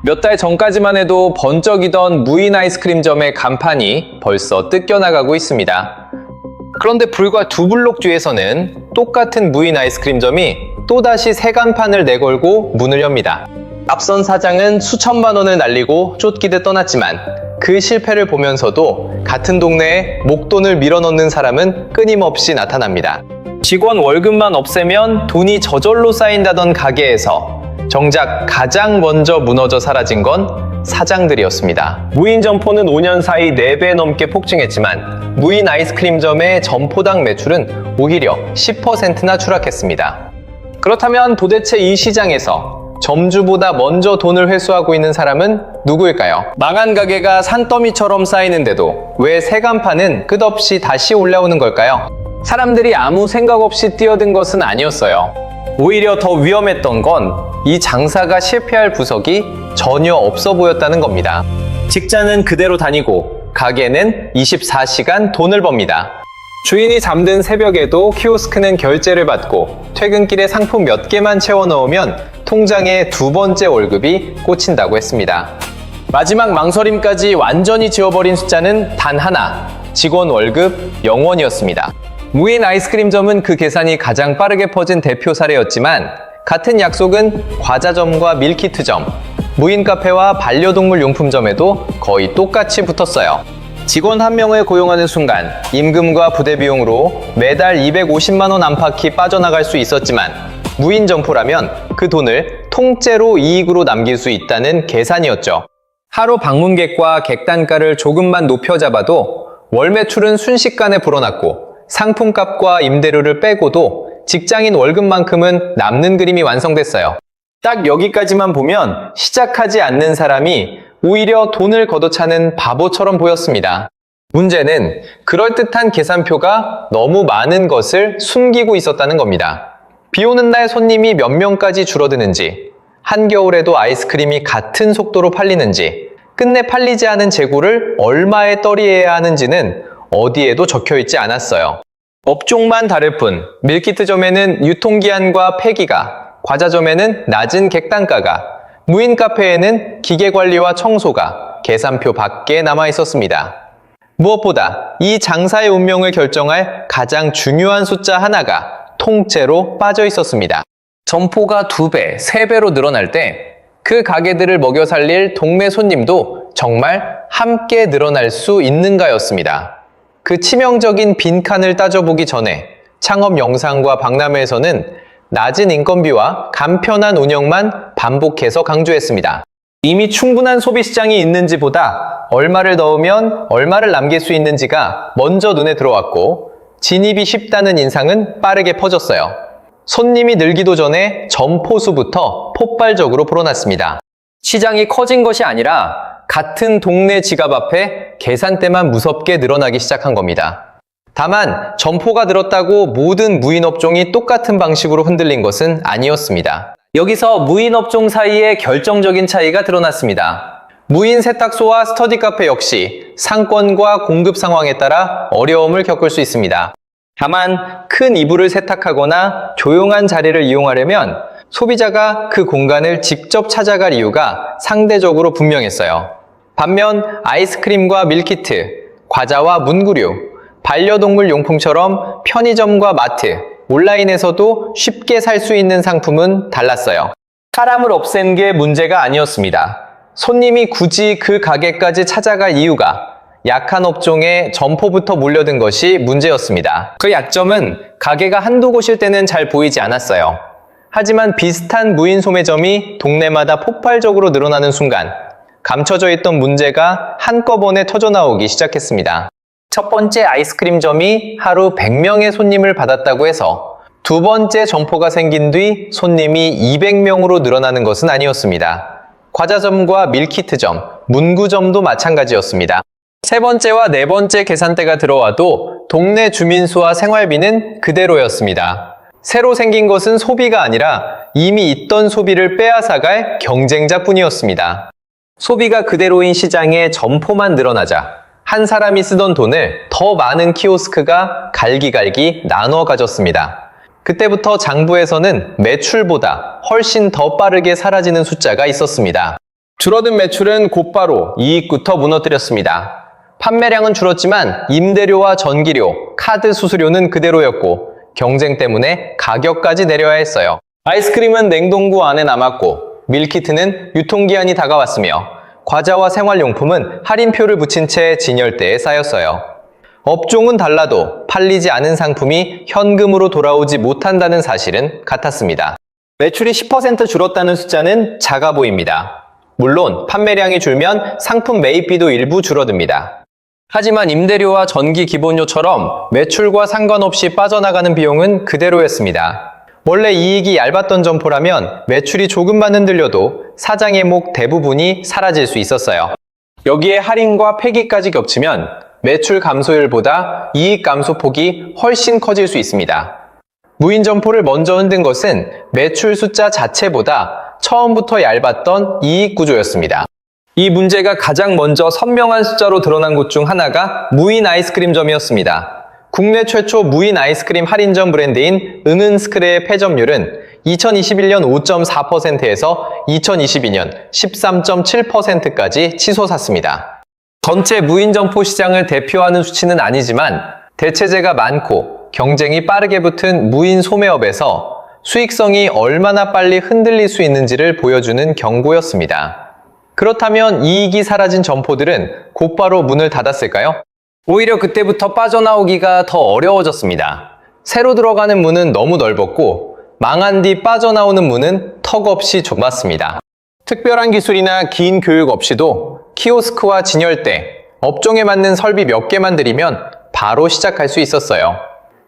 몇 달 전까지만 해도 번쩍이던 무인 아이스크림점의 간판이 벌써 뜯겨나가고 있습니다. 그런데 불과 2블록 뒤에서는 똑같은 무인 아이스크림점이 또다시 새 간판을 내걸고 문을 엽니다. 앞선 사장은 수천만 원을 날리고 쫓기듯 떠났지만 그 실패를 보면서도 같은 동네에 목돈을 밀어넣는 사람은 끊임없이 나타납니다. 직원 월급만 없애면 돈이 저절로 쌓인다던 가게에서 정작 가장 먼저 무너져 사라진 건 사장들이었습니다. 무인 점포는 5년 사이 4배 넘게 폭증했지만 무인 아이스크림점의 점포당 매출은 오히려 10%나 추락했습니다. 그렇다면 도대체 이 시장에서 점주보다 먼저 돈을 회수하고 있는 사람은 누구일까요? 망한 가게가 산더미처럼 쌓이는데도 왜 새 간판은 끝없이 다시 올라오는 걸까요? 사람들이 아무 생각 없이 뛰어든 것은 아니었어요. 오히려 더 위험했던 건 이 장사가 실패할 구석이 전혀 없어 보였다는 겁니다. 직장은 그대로 다니고 가게는 24시간 돈을 법니다. 주인이 잠든 새벽에도 키오스크는 결제를 받고 퇴근길에 상품 몇 개만 채워 넣으면 통장에 2번째 월급이 꽂힌다고 했습니다. 마지막 망설임까지 완전히 지워버린 숫자는 단 하나, 직원 월급 0원이었습니다. 무인 아이스크림점은 그 계산이 가장 빠르게 퍼진 대표 사례였지만 같은 약속은 과자점과 밀키트점, 무인 카페와 반려동물 용품점에도 거의 똑같이 붙었어요. 직원 한 명을 고용하는 순간 임금과 부대 비용으로 매달 250만 원 안팎이 빠져나갈 수 있었지만 무인 점포라면 그 돈을 통째로 이익으로 남길 수 있다는 계산이었죠. 하루 방문객과 객단가를 조금만 높여 잡아도 월 매출은 순식간에 불어났고 상품값과 임대료를 빼고도 직장인 월급만큼은 남는 그림이 완성됐어요. 딱 여기까지만 보면 시작하지 않는 사람이 오히려 돈을 걷어차는 바보처럼 보였습니다. 문제는 그럴듯한 계산표가 너무 많은 것을 숨기고 있었다는 겁니다. 비 오는 날 손님이 몇 명까지 줄어드는지, 한겨울에도 아이스크림이 같은 속도로 팔리는지, 끝내 팔리지 않은 재고를 얼마에 떨이해야 하는지는 어디에도 적혀있지 않았어요. 업종만 다를 뿐 밀키트점에는 유통기한과 폐기가, 과자점에는 낮은 객단가가, 무인 카페에는 기계관리와 청소가 계산표 밖에 남아 있었습니다. 무엇보다 이 장사의 운명을 결정할 가장 중요한 숫자 하나가 통째로 빠져 있었습니다. 점포가 2배, 3배로 늘어날 때 그 가게들을 먹여 살릴 동네 손님도 정말 함께 늘어날 수 있는가였습니다. 그 치명적인 빈칸을 따져보기 전에 창업 영상과 박람회에서는 낮은 인건비와 간편한 운영만 반복해서 강조했습니다. 이미 충분한 소비시장이 있는지보다 얼마를 넣으면 얼마를 남길 수 있는지가 먼저 눈에 들어왔고 진입이 쉽다는 인상은 빠르게 퍼졌어요. 손님이 늘기도 전에 점포수부터 폭발적으로 불어났습니다. 시장이 커진 것이 아니라 같은 동네 지갑 앞에 계산대만 무섭게 늘어나기 시작한 겁니다. 다만 점포가 늘었다고 모든 무인업종이 똑같은 방식으로 흔들린 것은 아니었습니다. 여기서 무인업종 사이에 결정적인 차이가 드러났습니다. 무인 세탁소와 스터디 카페 역시 상권과 공급 상황에 따라 어려움을 겪을 수 있습니다. 다만 큰 이불을 세탁하거나 조용한 자리를 이용하려면 소비자가 그 공간을 직접 찾아갈 이유가 상대적으로 분명했어요. 반면 아이스크림과 밀키트, 과자와 문구류, 반려동물 용품처럼 편의점과 마트, 온라인에서도 쉽게 살 수 있는 상품은 달랐어요. 사람을 없앤 게 문제가 아니었습니다. 손님이 굳이 그 가게까지 찾아갈 이유가 약한 업종에 점포부터 몰려든 것이 문제였습니다. 그 약점은 가게가 한두 곳일 때는 잘 보이지 않았어요. 하지만 비슷한 무인 소매점이 동네마다 폭발적으로 늘어나는 순간 감춰져 있던 문제가 한꺼번에 터져나오기 시작했습니다. 첫 번째 아이스크림점이 하루 100명의 손님을 받았다고 해서 두 번째 점포가 생긴 뒤 손님이 200명으로 늘어나는 것은 아니었습니다. 과자점과 밀키트점, 문구점도 마찬가지였습니다. 세 번째와 네 번째 계산대가 들어와도 동네 주민 수와 생활비는 그대로였습니다. 새로 생긴 것은 소비가 아니라 이미 있던 소비를 빼앗아갈 경쟁자뿐이었습니다. 소비가 그대로인 시장에 점포만 늘어나자 한 사람이 쓰던 돈을 더 많은 키오스크가 갈기갈기 나눠 가졌습니다. 그때부터 장부에서는 매출보다 훨씬 더 빠르게 사라지는 숫자가 있었습니다. 줄어든 매출은 곧바로 이익부터 무너뜨렸습니다. 판매량은 줄었지만 임대료와 전기료, 카드 수수료는 그대로였고 경쟁 때문에 가격까지 내려야 했어요. 아이스크림은 냉동고 안에 남았고 밀키트는 유통기한이 다가왔으며 과자와 생활용품은 할인표를 붙인 채 진열대에 쌓였어요. 업종은 달라도 팔리지 않은 상품이 현금으로 돌아오지 못한다는 사실은 같았습니다. 매출이 10% 줄었다는 숫자는 작아 보입니다. 물론 판매량이 줄면 상품 매입비도 일부 줄어듭니다. 하지만 임대료와 전기 기본료처럼 매출과 상관없이 빠져나가는 비용은 그대로였습니다. 원래 이익이 얇았던 점포라면 매출이 조금만 흔들려도 사장의 목 대부분이 사라질 수 있었어요. 여기에 할인과 폐기까지 겹치면 매출 감소율보다 이익 감소 폭이 훨씬 커질 수 있습니다. 무인 점포를 먼저 흔든 것은 매출 숫자 자체보다 처음부터 얇았던 이익 구조였습니다. 이 문제가 가장 먼저 선명한 숫자로 드러난 곳 중 하나가 무인 아이스크림점이었습니다. 국내 최초 무인 아이스크림 할인점 브랜드인 응은스크레의 폐점률은 2021년 5.4%에서 2022년 13.7%까지 치솟았습니다. 전체 무인 점포 시장을 대표하는 수치는 아니지만 대체재가 많고 경쟁이 빠르게 붙은 무인 소매업에서 수익성이 얼마나 빨리 흔들릴 수 있는지를 보여주는 경고였습니다. 그렇다면 이익이 사라진 점포들은 곧바로 문을 닫았을까요? 오히려 그때부터 빠져나오기가 더 어려워졌습니다. 새로 들어가는 문은 너무 넓었고 망한 뒤 빠져나오는 문은 턱없이 좁았습니다. 특별한 기술이나 긴 교육 없이도 키오스크와 진열대, 업종에 맞는 설비 몇 개만 들이면 바로 시작할 수 있었어요.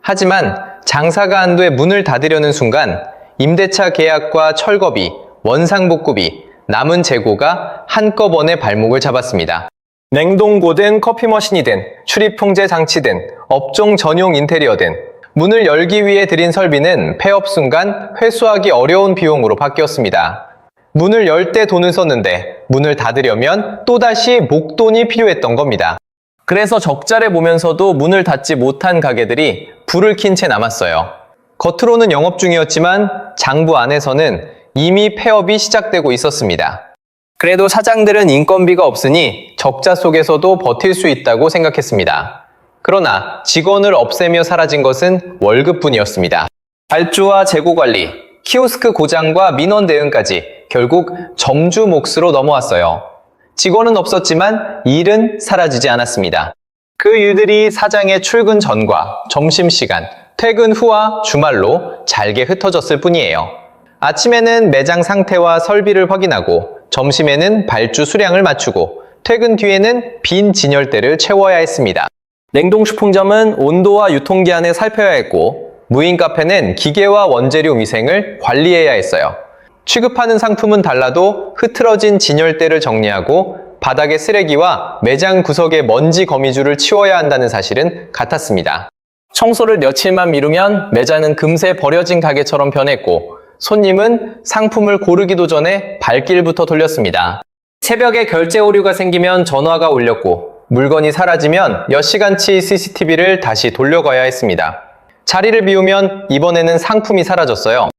하지만 장사가 안 돼 문을 닫으려는 순간 임대차 계약과 철거비, 원상복구비, 남은 재고가 한꺼번에 발목을 잡았습니다. 냉동고든 커피 머신이든 출입 통제 장치든 업종 전용 인테리어든 문을 열기 위해 들인 설비는 폐업 순간 회수하기 어려운 비용으로 바뀌었습니다. 문을 열 때 돈을 썼는데 문을 닫으려면 또다시 목돈이 필요했던 겁니다. 그래서 적자를 보면서도 문을 닫지 못한 가게들이 불을 킨 채 남았어요. 겉으로는 영업 중이었지만 장부 안에서는 이미 폐업이 시작되고 있었습니다. 그래도 사장들은 인건비가 없으니 적자 속에서도 버틸 수 있다고 생각했습니다. 그러나 직원을 없애며 사라진 것은 월급뿐이었습니다. 발주와 재고 관리, 키오스크 고장과 민원 대응까지 결국 점주 몫으로 넘어왔어요. 직원은 없었지만 일은 사라지지 않았습니다. 그 일들이 사장의 출근 전과 점심시간, 퇴근 후와 주말로 잘게 흩어졌을 뿐이에요. 아침에는 매장 상태와 설비를 확인하고 점심에는 발주 수량을 맞추고 퇴근 뒤에는 빈 진열대를 채워야 했습니다. 냉동식품점은 온도와 유통기한을 살펴야 했고 무인 카페는 기계와 원재료 위생을 관리해야 했어요. 취급하는 상품은 달라도 흐트러진 진열대를 정리하고 바닥의 쓰레기와 매장 구석의 먼지 거미줄을 치워야 한다는 사실은 같았습니다. 청소를 며칠만 미루면 매장은 금세 버려진 가게처럼 변했고 손님은 상품을 고르기도 전에 발길부터 돌렸습니다. 새벽에 결제 오류가 생기면 전화가 울렸고 물건이 사라지면 몇 시간치 CCTV를 다시 돌려가야 했습니다. 자리를 비우면 이번에는 상품이 사라졌어요.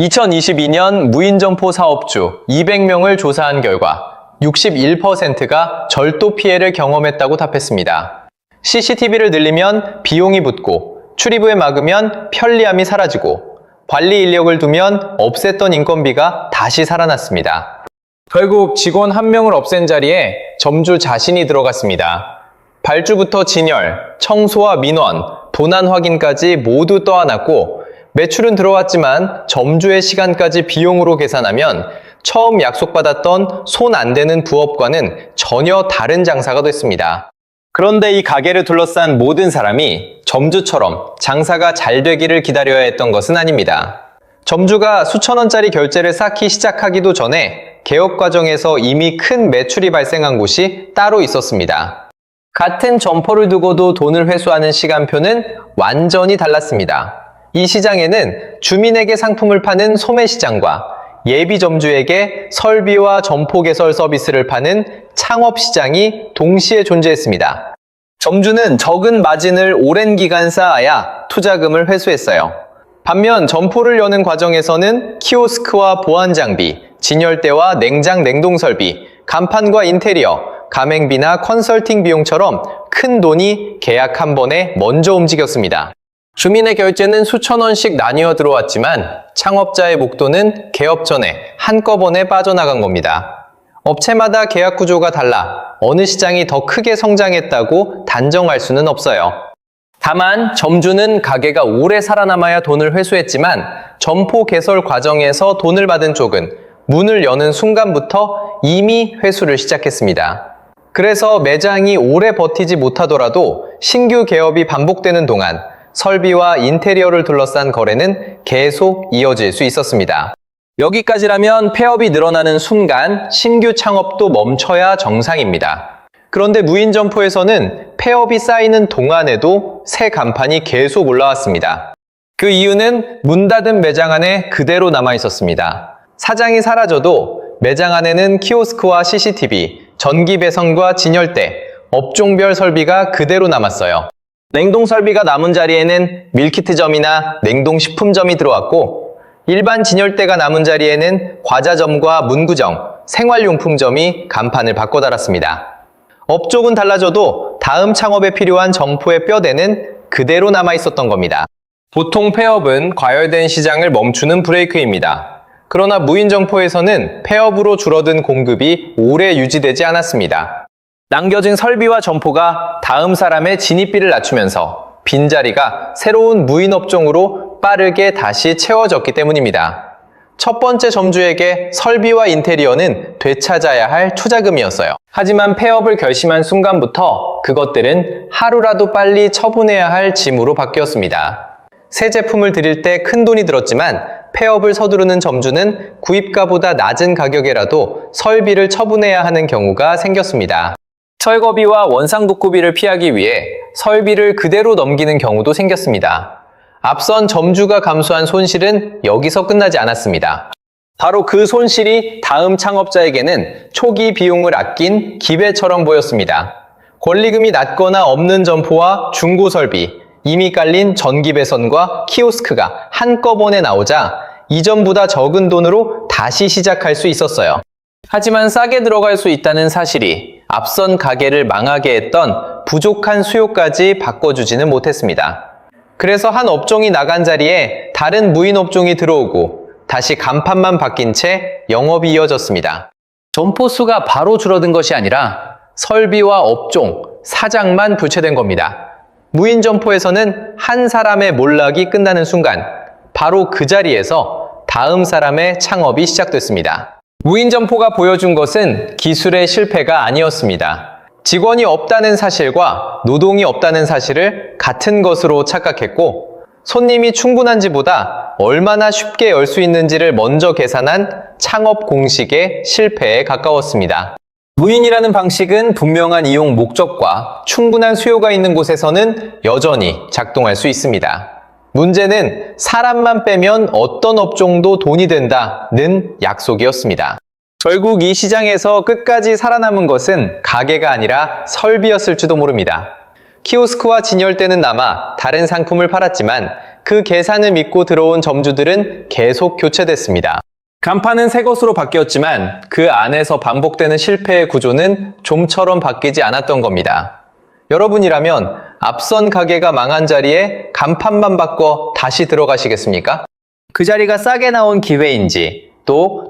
2022년 무인점포 사업주 200명을 조사한 결과 61%가 절도 피해를 경험했다고 답했습니다. CCTV를 늘리면 비용이 붙고 출입을 막으면 편리함이 사라지고 관리 인력을 두면 없앴던 인건비가 다시 살아났습니다. 결국 직원 한 명을 없앤 자리에 점주 자신이 들어갔습니다. 발주부터 진열, 청소와 민원, 도난 확인까지 모두 떠안았고 매출은 들어왔지만 점주의 시간까지 비용으로 계산하면 처음 약속받았던 손 안 대는 부업과는 전혀 다른 장사가 됐습니다. 그런데 이 가게를 둘러싼 모든 사람이 점주처럼 장사가 잘 되기를 기다려야 했던 것은 아닙니다. 점주가 수천 원짜리 결제를 쌓기 시작하기도 전에 개업 과정에서 이미 큰 매출이 발생한 곳이 따로 있었습니다. 같은 점포를 두고도 돈을 회수하는 시간표는 완전히 달랐습니다. 이 시장에는 주민에게 상품을 파는 소매시장과 예비 점주에게 설비와 점포 개설 서비스를 파는 창업시장이 동시에 존재했습니다. 점주는 적은 마진을 오랜 기간 쌓아야 투자금을 회수했어요. 반면 점포를 여는 과정에서는 키오스크와 보안 장비, 진열대와 냉장 냉동 설비, 간판과 인테리어, 가맹비나 컨설팅 비용처럼 큰 돈이 계약 한 번에 먼저 움직였습니다. 주민의 결제는 수천 원씩 나뉘어 들어왔지만 창업자의 목돈은 개업 전에 한꺼번에 빠져나간 겁니다. 업체마다 계약 구조가 달라 어느 시장이 더 크게 성장했다고 단정할 수는 없어요. 다만 점주는 가게가 오래 살아남아야 돈을 회수했지만 점포 개설 과정에서 돈을 받은 쪽은 문을 여는 순간부터 이미 회수를 시작했습니다. 그래서 매장이 오래 버티지 못하더라도 신규 개업이 반복되는 동안 설비와 인테리어를 둘러싼 거래는 계속 이어질 수 있었습니다. 여기까지라면 폐업이 늘어나는 순간 신규 창업도 멈춰야 정상입니다. 그런데 무인 점포에서는 폐업이 쌓이는 동안에도 새 간판이 계속 올라왔습니다. 그 이유는 문 닫은 매장 안에 그대로 남아 있었습니다. 사장이 사라져도 매장 안에는 키오스크와 CCTV, 전기 배선과 진열대, 업종별 설비가 그대로 남았어요. 냉동 설비가 남은 자리에는 밀키트점이나 냉동식품점이 들어왔고 일반 진열대가 남은 자리에는 과자점과 문구점, 생활용품점이 간판을 바꿔 달았습니다. 업종은 달라져도 다음 창업에 필요한 점포의 뼈대는 그대로 남아 있었던 겁니다. 보통 폐업은 과열된 시장을 멈추는 브레이크입니다. 그러나 무인 점포에서는 폐업으로 줄어든 공급이 오래 유지되지 않았습니다. 남겨진 설비와 점포가 다음 사람의 진입비를 낮추면서 빈자리가 새로운 무인 업종으로 빠르게 다시 채워졌기 때문입니다. 첫 번째 점주에게 설비와 인테리어는 되찾아야 할 투자금이었어요. 하지만 폐업을 결심한 순간부터 그것들은 하루라도 빨리 처분해야 할 짐으로 바뀌었습니다. 새 제품을 드릴 때 큰 돈이 들었지만 폐업을 서두르는 점주는 구입가보다 낮은 가격에라도 설비를 처분해야 하는 경우가 생겼습니다. 철거비와 원상복구비를 피하기 위해 설비를 그대로 넘기는 경우도 생겼습니다. 앞선 점주가 감수한 손실은 여기서 끝나지 않았습니다. 바로 그 손실이 다음 창업자에게는 초기 비용을 아낀 기회처럼 보였습니다. 권리금이 낮거나 없는 점포와 중고 설비, 이미 깔린 전기 배선과 키오스크가 한꺼번에 나오자 이전보다 적은 돈으로 다시 시작할 수 있었어요. 하지만 싸게 들어갈 수 있다는 사실이 앞선 가게를 망하게 했던 부족한 수요까지 바꿔주지는 못했습니다. 그래서 한 업종이 나간 자리에 다른 무인 업종이 들어오고 다시 간판만 바뀐 채 영업이 이어졌습니다. 점포 수가 바로 줄어든 것이 아니라 설비와 업종, 사장만 교체된 겁니다. 무인 점포에서는 한 사람의 몰락이 끝나는 순간 바로 그 자리에서 다음 사람의 창업이 시작됐습니다. 무인 점포가 보여준 것은 기술의 실패가 아니었습니다. 직원이 없다는 사실과 노동이 없다는 사실을 같은 것으로 착각했고 손님이 충분한지보다 얼마나 쉽게 열 수 있는지를 먼저 계산한 창업 공식의 실패에 가까웠습니다. 무인이라는 방식은 분명한 이용 목적과 충분한 수요가 있는 곳에서는 여전히 작동할 수 있습니다. 문제는 사람만 빼면 어떤 업종도 돈이 된다는 약속이었습니다. 결국 이 시장에서 끝까지 살아남은 것은 가게가 아니라 설비였을지도 모릅니다. 키오스크와 진열대는 남아 다른 상품을 팔았지만 그 계산을 믿고 들어온 점주들은 계속 교체됐습니다. 간판은 새 것으로 바뀌었지만 그 안에서 반복되는 실패의 구조는 좀처럼 바뀌지 않았던 겁니다. 여러분이라면 앞선 가게가 망한 자리에 간판만 바꿔 다시 들어가시겠습니까? 그 자리가 싸게 나온 기회인지 또